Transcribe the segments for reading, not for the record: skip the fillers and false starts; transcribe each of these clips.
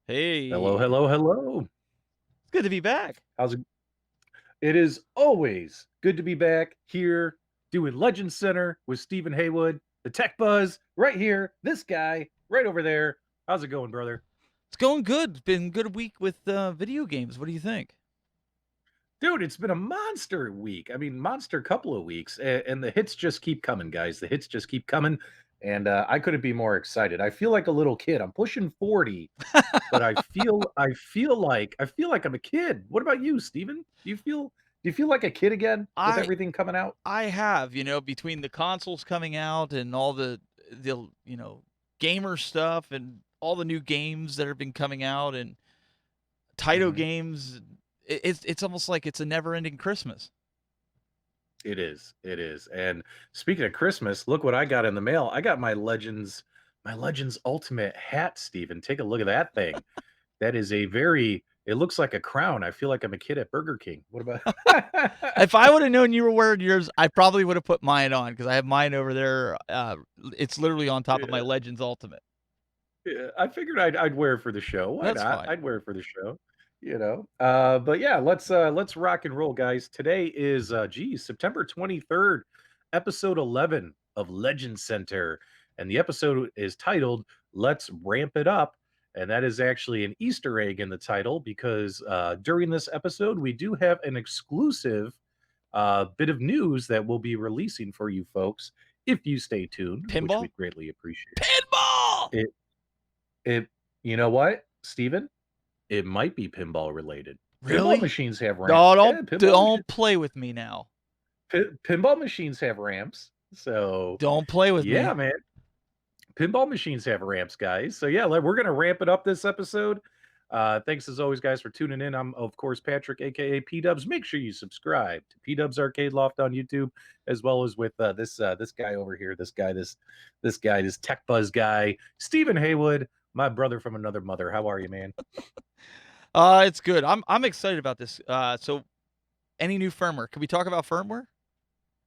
Hello, Hey, hello, hello. it's good to be back. How's it? It is always good to be back here doing Legend Center with Stephen Haywood, the Tech Buzz, right here. This guy right over there. How's it going, brother? It's going good. It's been a good week with video games. What do you think? Dude, it's been a monster week. I mean, monster couple of weeks, and the hits just keep coming, guys. The hits just keep coming, and I couldn't be more excited. I feel like a little kid. I'm pushing 40, but I feel like I'm a kid. What about you, Steven? Do you feel like a kid again with I everything coming out? I have, between the consoles coming out and all the gamer stuff and all the new games that have been coming out and Taito Mhm. games, it's almost like it's a never-ending Christmas. It is. It is. And speaking of Christmas, look what I got in the mail. I got my Legends Ultimate hat, Steven. Take a look at that thing. That is a very it looks like a crown. I feel like I'm a kid at Burger King. What about If I would have known you were wearing yours, I probably would have put mine on because I have mine over there. It's literally on top of my Yeah. Legends Ultimate. Yeah, I figured I'd wear it for the show. Why That's not? fine. I'd wear it for the show, you know. But yeah, let's rock and roll, guys. Today is September 23rd, episode 11 of Legend Center, and the episode is titled "Let's Ramp It Up." And that is actually an Easter egg in the title because during this episode, we do have an exclusive bit of news that we'll be releasing for you folks if you stay tuned, which Pinball? we'd greatly appreciate. Pinball! It it you know what, Steven? It might be pinball related. Pinball Really? machines have No, yeah, don't play with me now. pinball machines have ramps. So, Don't play with yeah, me. man. Pinball machines have ramps, guys. So, yeah, we're gonna ramp it up this episode. Thanks as always, guys, for tuning in. I'm, of course, Patrick, aka PDubs. Make sure you subscribe to PDubs Arcade Loft on YouTube, as well as with this guy over here, this tech buzz guy, Stephen Haywood, my brother from another mother. How are you, man? It's good. I'm excited about this. So any new firmware? Can we talk about firmware?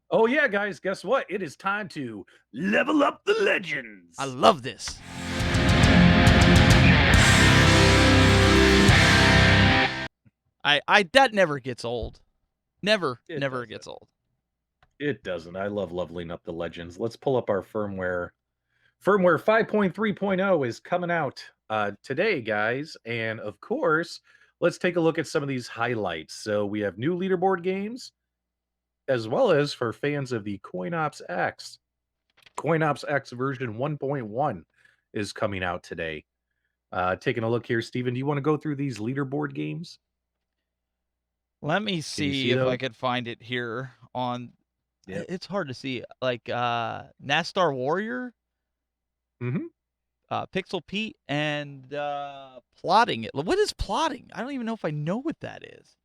Oh yeah, guys, guess what? It is time to level up the I legends. love this. I that never gets old. Never, It never doesn't. gets old. It doesn't. I love leveling up the legends. Let's pull up our firmware. Firmware 5.3.0 is coming out today, guys. And of course, let's take a look at some of these highlights. So we have new leaderboard games, as well as for fans of the CoinOps X. CoinOps X version 1.1 is coming out today. Taking a look here, Steven, do you want to go through these leaderboard games? Let me Can you see see if I those? could find it here on Yep. it's hard to see. Like Nastar Warrior, hmm Pixel Pete, and plotting it. What is plotting? I don't even know if I know what that is.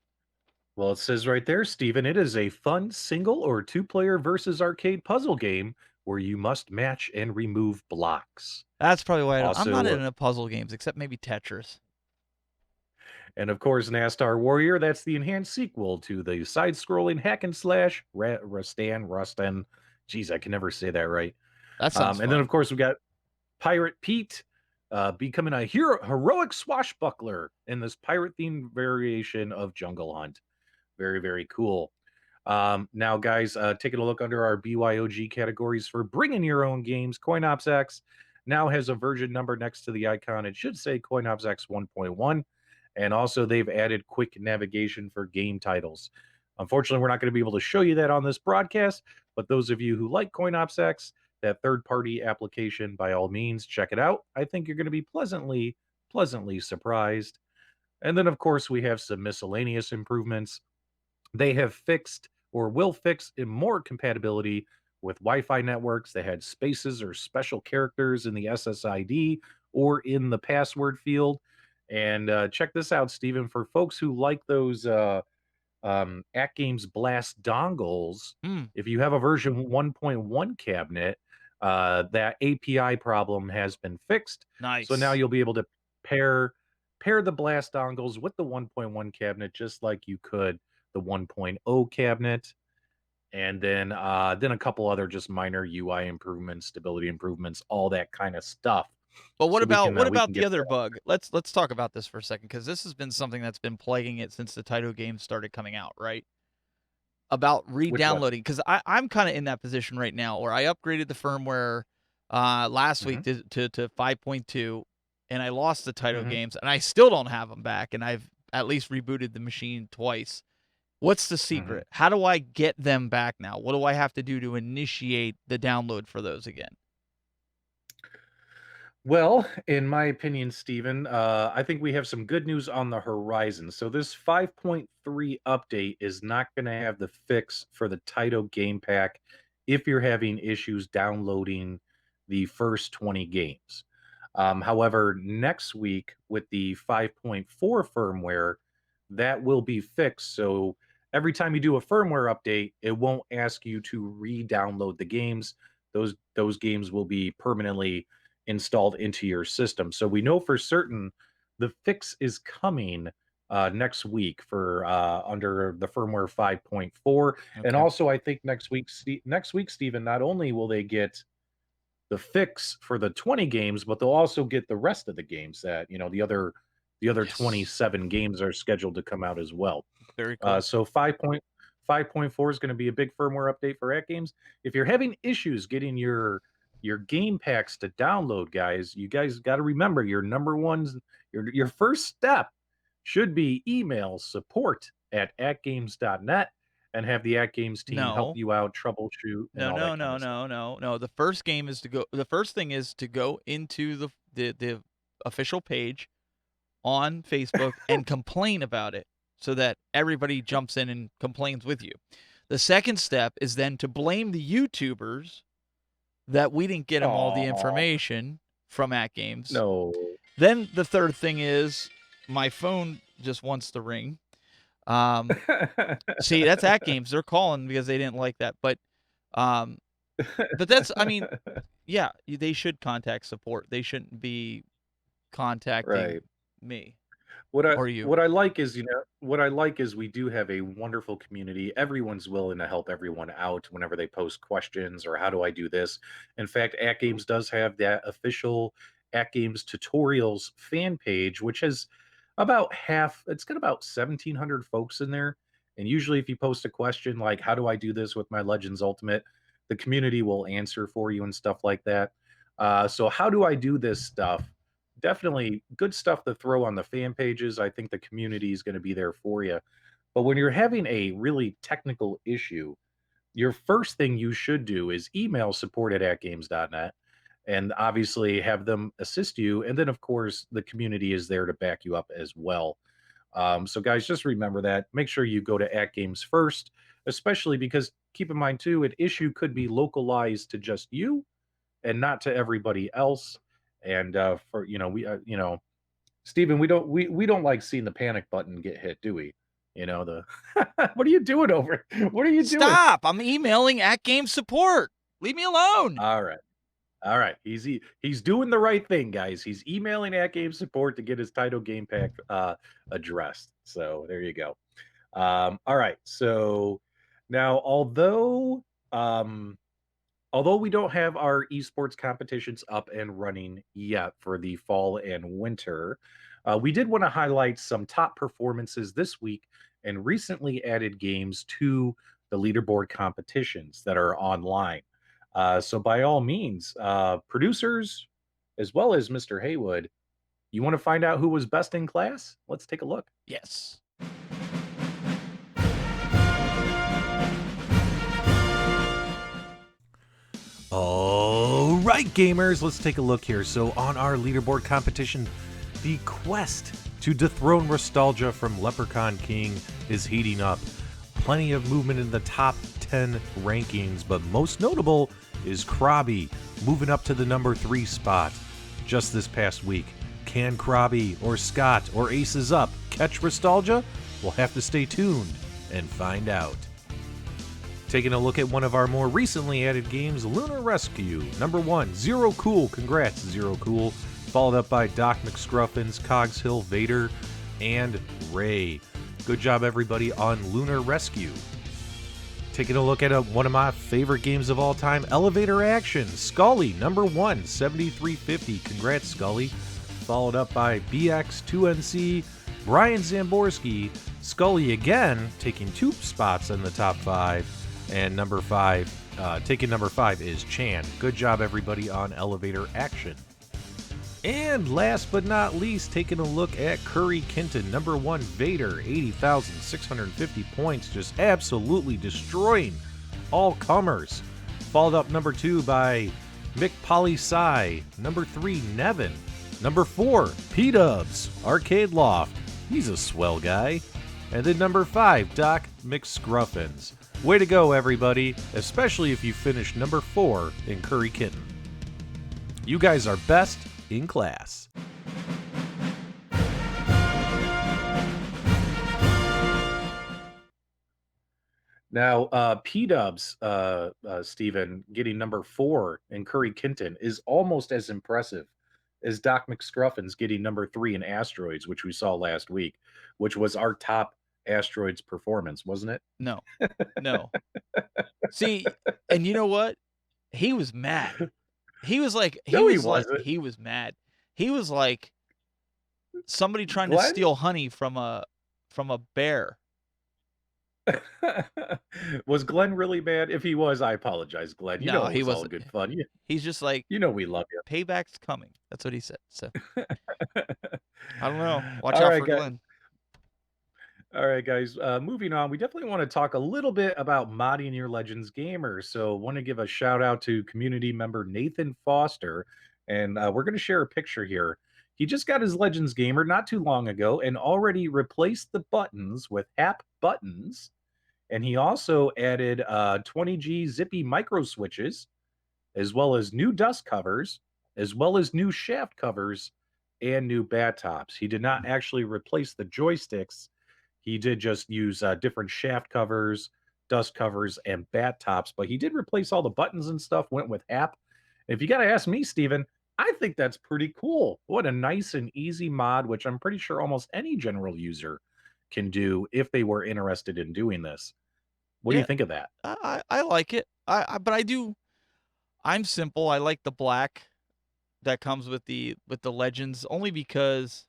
Well, it says right there, Steven, it is a fun single or two-player versus arcade puzzle game where you must match and remove blocks. That's probably why I'm not Also, into puzzle games, except maybe Tetris. and of course, Nastar Warrior, that's the enhanced sequel to the side-scrolling hack and slash Rustan. Geez, I can never say that right. That sounds And then, of fun. course, we got Pirate Pete becoming a heroic swashbuckler in this pirate-themed variation of Jungle Hunt. Very, very cool. Now, guys, taking a look under our BYOG categories for bringing your own games, CoinOps X now has a version number next to the icon. It should say CoinOps X 1.1. And also, they've added quick navigation for game titles. Unfortunately, we're not going to be able to show you that on this broadcast, but those of you who like CoinOps X, that third party application, by all means, check it out. I think you're going to be pleasantly surprised. And then, of course, we have some miscellaneous improvements. They have fixed or will fix more compatibility with Wi-Fi networks. They had spaces or special characters in the SSID or in the password field. And check this out, Stephen. For folks who like those AtGames Blast dongles, Hmm. if you have a version 1.1 cabinet, that API problem has been fixed. So now Nice. you'll be able to pair the Blast dongles with the 1.1 cabinet just like you could the 1.0 cabinet. And then a couple other just minor UI improvements, stability improvements, all that kind of stuff. But so what we about can the get other that. bug? Let's talk about this for a second, because this has been something that's been plaguing it since the Taito games started coming out, right? About Which one? re-downloading, because I'm kind of in that position right now where I upgraded the firmware last week Hmm. to 5.2, and I lost the Taito Hmm. games, and I still don't have them back, and I've at least rebooted the machine twice. What's the Hmm. secret? How do I get them back now? What do I have to do to initiate the download for those again? Well, in my opinion, Stephen, I think we have some good news on the horizon. So this 5.3 update is not going to have the fix for the Taito game pack if you're having issues downloading the first 20 games. However, next week with the 5.4 firmware, that will be fixed. So every time you do a firmware update, it won't ask you to re-download the games. Those games will be permanently installed into your system. So we know for certain the fix is coming next week for under the firmware 5.4. And Okay. also, I think next week, Stephen, not only will they get the fix for the 20 games, but they'll also get the rest of the games that the other Yes. 27 games are scheduled to come out as well. Very cool. So 5.4 is going to be a big firmware update for AtGames. If you're having issues getting your game packs to download, guys, you guys got to remember your first step should be email support@atgames.net and have the AtGames team help No. you out, troubleshoot, and No, all no, that kind no, of stuff. no, no, no. The first thing is to go into the official page on Facebook and complain about it so that everybody jumps in and complains with you. The second step is then to blame the YouTubers that we didn't get them all the Oh information from At Games. no. Then the third thing is my phone just wants to ring. See, that's At Games. They're calling because they didn't like that. Um, but that's, I mean, yeah, they should contact support. They shouldn't be contacting Right. me What I or you. what I like is, what I like is we do have a wonderful community. Everyone's willing to help everyone out whenever they post questions or how do I do this. In fact, At Games does have that official At Games tutorials fan page, which has it's got about 1,700 folks in there. And usually if you post a question like how do I do this with my Legends Ultimate, the community will answer for you and stuff like that. So how do I do this stuff? Definitely good stuff to throw on the fan pages. I think the community is going to be there for you. But when you're having a really technical issue, your first thing you should do is email support@atgames.net and obviously have them assist you. And then, of course, the community is there to back you up as well. So, guys, just remember that. Make sure you go to AtGames first, especially because keep in mind, too, an issue could be localized to just you and not to everybody else. And for Stephen, we don't like seeing the panic button get hit, do we? The what are you doing over? What are you doing? Stop! I'm emailing At Game support. Leave me alone. All right. All right. He's doing the right thing, guys. He's emailing at game support to get his title game pack addressed. So there you go. All right. So now although we don't have our esports competitions up and running yet for the fall and winter, we did want to highlight some top performances this week and recently added games to the leaderboard competitions that are online. So, by all means, producers, as well as Mr. Haywood, you want to find out who was best in class? Let's take a look. Yes. All right, gamers, let's take a look here. So, on our leaderboard competition, the quest to dethrone nostalgia from Leprechaun King is heating up. Plenty of movement in the top 10 rankings, but most notable is Krabby moving up to the number 3 spot just this past week. Can Krabby or Scott or Aces Up catch nostalgia? We'll have to stay tuned and find out. Taking a look at one of our more recently added games, Lunar Rescue. Number 1, Zero Cool. Congrats, Zero Cool. Followed up by Doc McScruffins, Cogs Hill Vader, and Ray. Good job, everybody, on Lunar Rescue. taking a look at one of my favorite games of all time, Elevator Action. Scully, number 1, 7350. Congrats, Scully. Followed up by BX2NC, Brian Zamborski, Scully again, taking 2 spots in the top 5. And number 5, taking number 5 is Chan. Good job, everybody, on Elevator Action. And last but not least, taking a look at Curry Kinton, number 1, Vader, 80,650 points, just absolutely destroying all comers. Followed up number 2 by Mick Poli-Sci, number 3, Nevin, number 4, PDubs, Arcade Loft, he's a swell guy, and then number 5, Doc McScruffins. Way to go, everybody, especially if you finished number 4 in Curry Kinton. You guys are best in class. Now, PDubs, Stephen, getting number 4 in Curry Kinton is almost as impressive as Doc McScruffins getting number 3 in Asteroids, which we saw last week, which was our top Asteroids performance, wasn't it? No, no. See, and you know what? He was mad. He was like, No, he wasn't. he was mad. He was like somebody trying to Glenn? steal honey from a bear. Was Glenn really mad? If he was, I apologize, Glenn. You No, know it he was all wasn't. good fun. He's just like, You know we love you. payback's coming. That's what he said. So I don't know. Watch All out right, for guys. Glenn. All right, guys. Moving on, we definitely want to talk a little bit about modding your Legends Gamer. So, want to give a shout out to community member Nathan Foster, and we're going to share a picture here. He just got his Legends Gamer not too long ago, and already replaced the buttons with Hap buttons, and he also added 20G zippy micro switches, as well as new dust covers, as well as new shaft covers, and new bat tops. He did not actually replace the joysticks. He did just use different shaft covers, dust covers, and bat tops, but he did replace all the buttons and stuff, went with app. If you got to ask me, Steven, I think that's pretty cool. What a nice and easy mod, which I'm pretty sure almost any general user can do if they were interested in doing this. What do you Yeah. think of that? I like it. But I'm simple. I like the black that comes with the Legends only because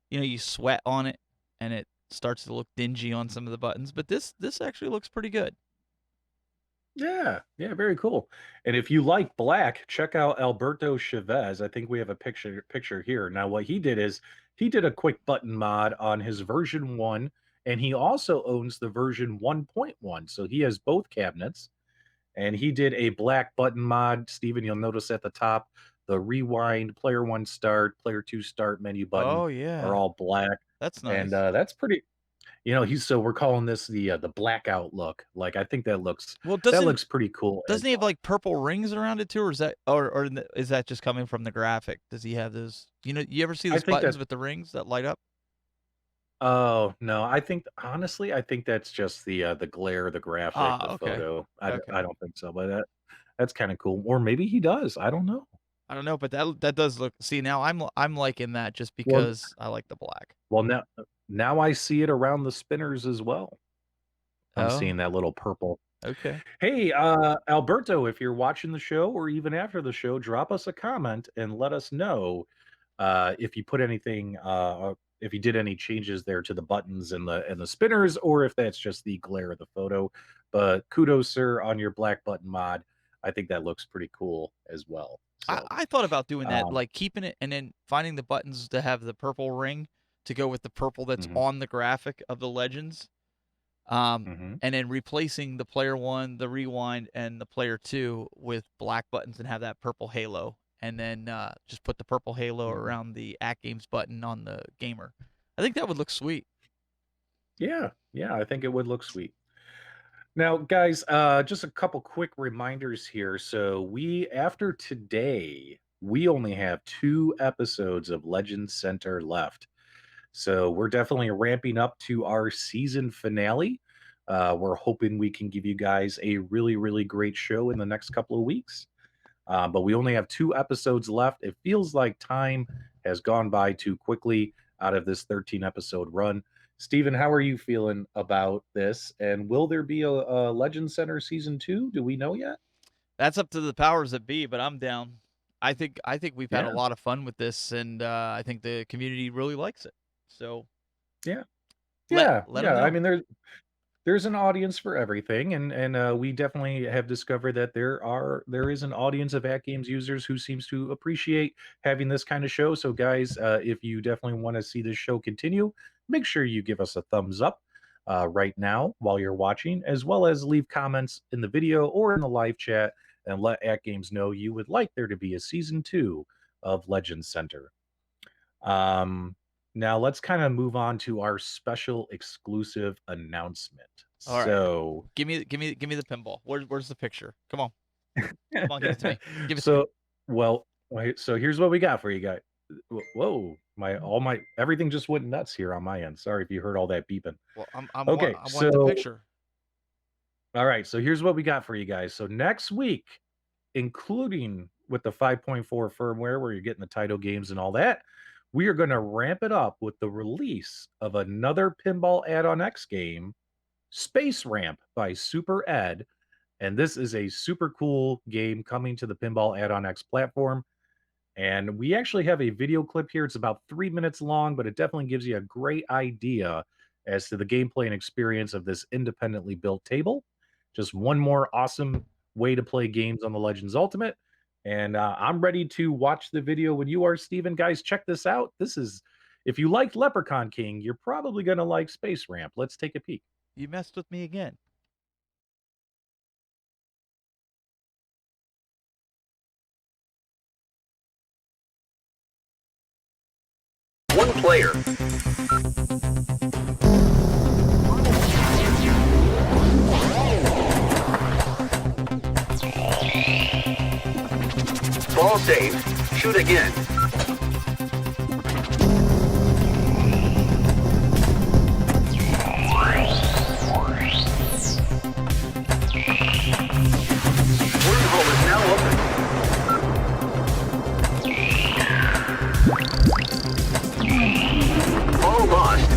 you sweat on it and it starts to look dingy on some of the buttons, but this actually looks pretty good. Yeah, very cool. And if you like black, check out Alberto Chavez. I think we have a picture here. Now, what he did is he did a quick button mod on his version 1, and he also owns the version 1.1. So he has both cabinets, and he did a black button mod. Steven, you'll notice at the top, the rewind, player 1 start, player 2 start menu button Oh yeah, are all black. that's nice. And that's pretty, so we're calling this the blackout look. Like, I think that looks Well, that looks pretty cool. doesn't he have like purple rings around it too, or is that is that just coming from the graphic? Does he have those? You ever see I those think buttons that with the rings that light up? Oh, no, I think honestly, I think that's just the glare of the graphic, Ah, the okay. photo. Okay. I don't think so, but that's kind of cool. Or maybe he does. I don't know. I don't know, but that does look. See, now I'm liking that just Well, because I like the black. well, now I see it around the spinners as well. I'm Oh, seeing that little purple. okay. Hey, Alberto, if you're watching the show or even after the show, drop us a comment and let us know if you put anything, if you did any changes there to the buttons and the spinners, or if that's just the glare of the photo. But kudos, sir, on your black button mod. I think that looks pretty cool as well. So, I thought about doing that, um, like keeping it and then finding the buttons to have the purple ring to go with the purple that's mhm, on the graphic of the Legends. Um, mhm. and then replacing the player 1, the rewind, and the player 2 with black buttons and have that purple halo. And then just put the purple halo Mhm. around the AtGames button on the gamer. I think that would look sweet. Yeah, I think it would look sweet. Now, guys, just a couple quick reminders here. So after today, we only have 2 episodes of Legend Center left. So we're definitely ramping up to our season finale. We're hoping we can give you guys a really, really great show in the next couple of weeks. But we only have 2 episodes left. It feels like time has gone by too quickly out of this 13 episode run. Stephen, how are you feeling about this? And will there be a Legend Center season 2? Do we know yet? That's up to the powers that be, but I'm down. I think we've had a Yeah, lot of fun with this, and I think the community really likes it. So yeah, let yeah, let them yeah. I know. mean, there's an audience for everything, and we definitely have discovered that there is an audience of AtGames users who seems to appreciate having this kind of show. So, guys, if you definitely want to see this show continue, make sure you give us a thumbs up right now while you're watching, as well as leave comments in the video or in the live chat, and let AtGames know you would like there to be a season 2 of Legends Center. Um, Now let's kind of move on to our special exclusive announcement. All right, So, give me the pinball. Where's the picture? Come on, give it to me. Give it to me. so well, wait, so here's what we got for you guys. Whoa, my everything just went nuts here on my end. Sorry if you heard all that beeping. Well, Okay, I want the so picture. all right, so here's what we got for you guys. So next week, including with the 5.4 firmware where you're getting the title games and all that, we are going to ramp it up with the release of another Pinball Add-on X game, Space Ramp by Super Ed. And this is a super cool game coming to the Pinball Add-on X platform. And we actually have a video clip here. It's about 3 minutes long, but it definitely gives you a great idea as to the gameplay and experience of this independently built table. Just one more awesome way to play games on the Legends Ultimate. And I'm ready to watch the video when you are, Steven. Guys, check this out. This is, if you liked Leprechaun King, you're probably going to like Space Ramp. Let's take a peek. You messed with me again. One player. Ball saved. Shoot again. Wormhole is now open. Ball lost.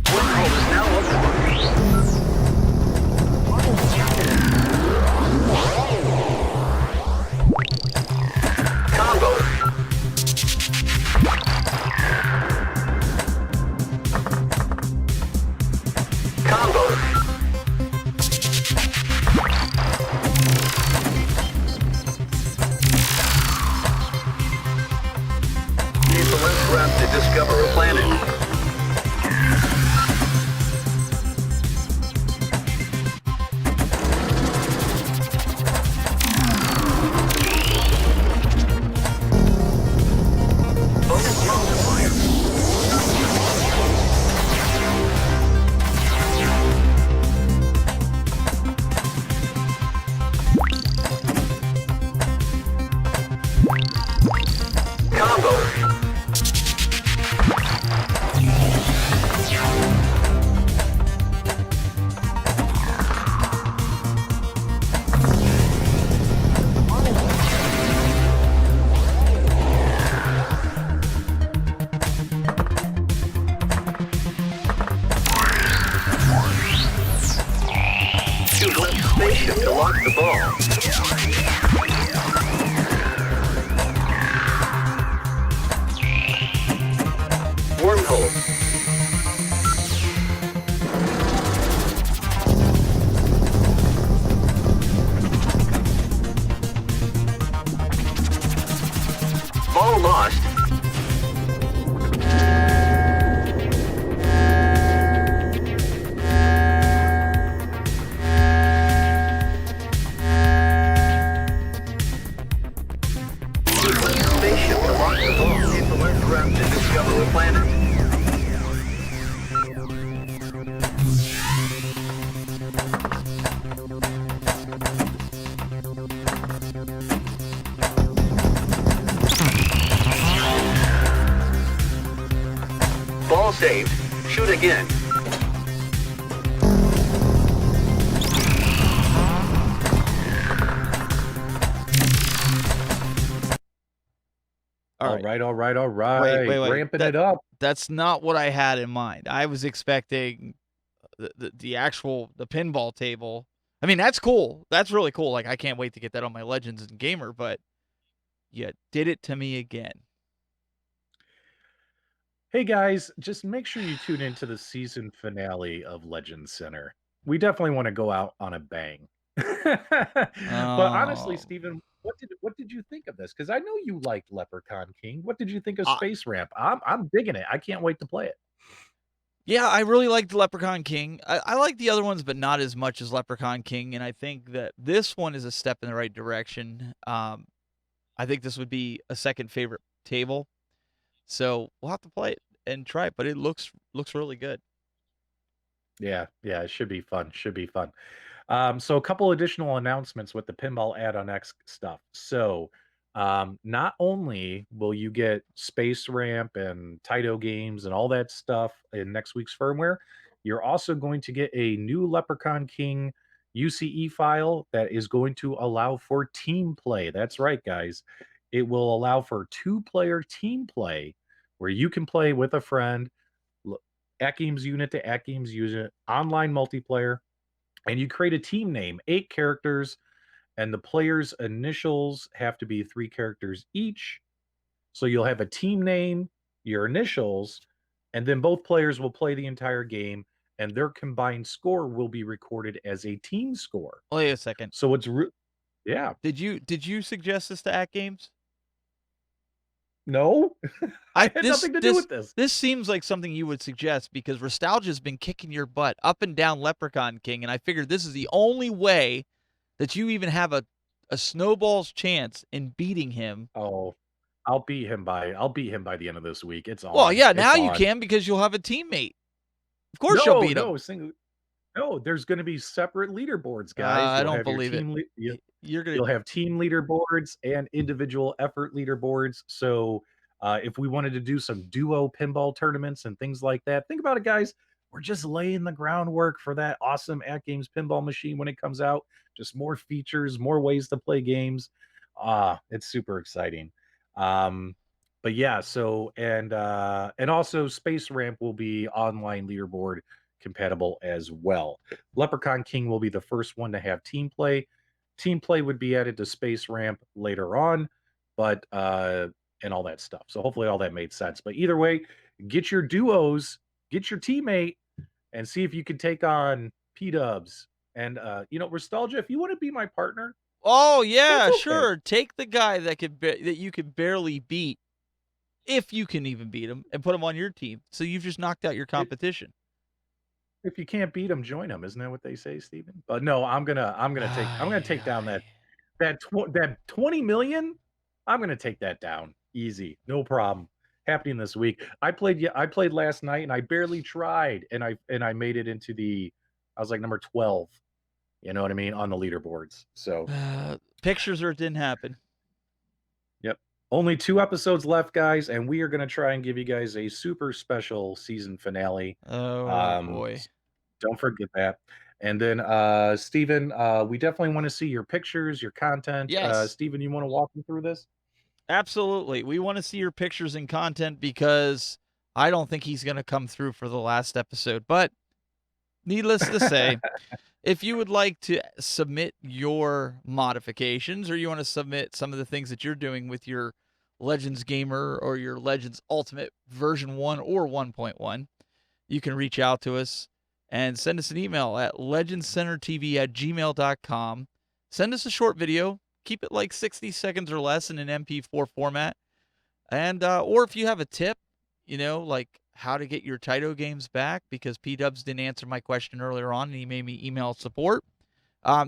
Wormhole is now open. Combo. Combo. Use the left grab to discover a planet. Bonus multiplier. Combo. Shoot left spaceship to lock the ball. Wormhole. Ball lost. Use left spaceship to lock the ball. Use the left grab to discover a planet. Ball saved. Shoot again. All All right. right, all right, all Wait, right. wait, wait. Ramping it up. That's not what I had in mind. I was expecting the actual the pinball table. I mean, that's cool. That's really cool. Like I can't wait to get that on my Legends and Gamer, but you did it to me again. Hey guys, just make sure you tune into the season finale of Legends Center. We definitely want to go out on a bang. But honestly, Oh. Stephen, what did you think of this? Because I know you liked Leprechaun King. What did you think of I, Space Ramp? I'm digging it. I can't wait to play it. yeah, I really liked Leprechaun King. I like the other ones, but not as much as Leprechaun King. And I think that this one is a step in the right direction. I think this would be a second favorite table. So we'll have to play it and try it, but it looks really good. Yeah, yeah, it should be fun. Should be fun. So a couple additional announcements with the Pinball Add-on X stuff. So, not only will you get Space Ramp and Taito games and all that stuff in next week's firmware, you're also going to get a new Leprechaun King UCE file that is going to allow for team play. That's right, guys. It will allow for two-player team play where you can play with a friend, AtGames unit to AtGames unit, online multiplayer, and you create a team name, 8 characters, and the player's initials have to be 3 characters each. So you'll have a team name, your initials, and then both players will play the entire game, and their combined score will be recorded as a team score. Wait a second. So yeah, Did you suggest this to AtGames? no, I had This nothing to do this with this. this seems like something you would suggest because Nostalgia's been kicking your butt up and down Leprechaun King, and I figured this is the only way that you even have a snowball's chance in beating him. Oh, I'll beat him by the end of this week. It's Well, on. yeah, now It's you on. can because you'll have a teammate. Of course you'll No, beat him. no, no, there's gonna be separate leaderboards, guys. I You'll don't have your believe it. team lea you You're gonna. you'll have team leaderboards and individual effort leaderboards. So, if we wanted to do some duo pinball tournaments and things like that, think about it, guys. We're just laying the groundwork for that awesome AtGames pinball machine when it comes out. Just more features, more ways to play games. It's super exciting. Um, but yeah, so and also Space Ramp will be online leaderboard compatible as well. Leprechaun King will be the first one to have team play. Team play would be added to Space Ramp later on, but and all that stuff. So hopefully all that made sense. But either way, get your duos, get your teammate, and see if you can take on PDubs. And Nostalgia, if you want to be my partner, Oh that's yeah, okay. sure. Take the guy that you could barely beat, if you can even beat him, and put him on your team. So you've just knocked out your If competition. if you can't beat them, join them. Isn't that what they say, Steven? But no, I'm gonna Ay, take down ay. that 20 million. I'm gonna take that down easy, no problem. Happening this week. I played last night and I barely tried, and I made it into I was like number 12. You know what I mean, on the leaderboards. So Pictures or it didn't happen. yep. Only 2 episodes left, guys, and we are gonna try and give you guys a super special season finale. Oh Um, boy. Don't forget that. And then, Steven, we definitely want to see your pictures, your content. Yes. Steven, you want to walk me through this? Absolutely. We want to see your pictures and content because I don't think he's going to come through for the last episode. But needless to say, if you would like to submit your modifications or you want to submit some of the things that you're doing with your Legends Gamer or your Legends Ultimate version 1 or 1.1, you can reach out to us and send us an email at legendscentertv@gmail.com. Send us a short video. Keep it like 60 seconds or less in an MP4 format. And or if you have a tip, like how to get your Taito games back because PDubs didn't answer my question earlier on and he made me email support,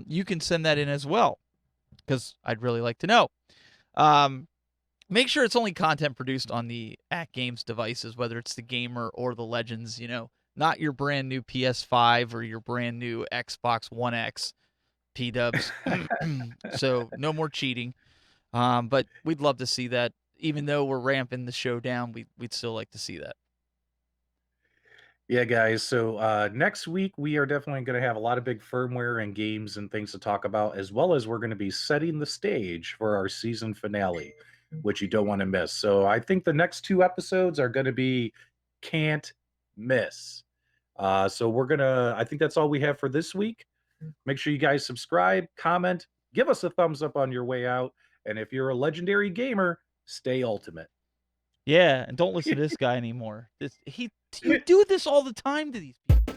you can send that in as well because I'd really like to know. Make sure it's only content produced on the AtGames devices, whether it's the Gamer or the Legends, not your brand new PS5 or your brand new Xbox One X PDubs. So no more cheating. But we'd love to see that. Even though we're ramping the show down, we'd still like to see that. Yeah, guys. So next week we are definitely going to have a lot of big firmware and games and things to talk about, as well as we're going to be setting the stage for our season finale. which you don't want to miss. So I think the next 2 episodes are going to be can't miss. So I think that's all we have for this week. Make sure you guys subscribe, comment, give us a thumbs up on your way out. And if you're a legendary gamer, stay ultimate. Yeah, and don't listen to this guy anymore. You do this all the time to these people.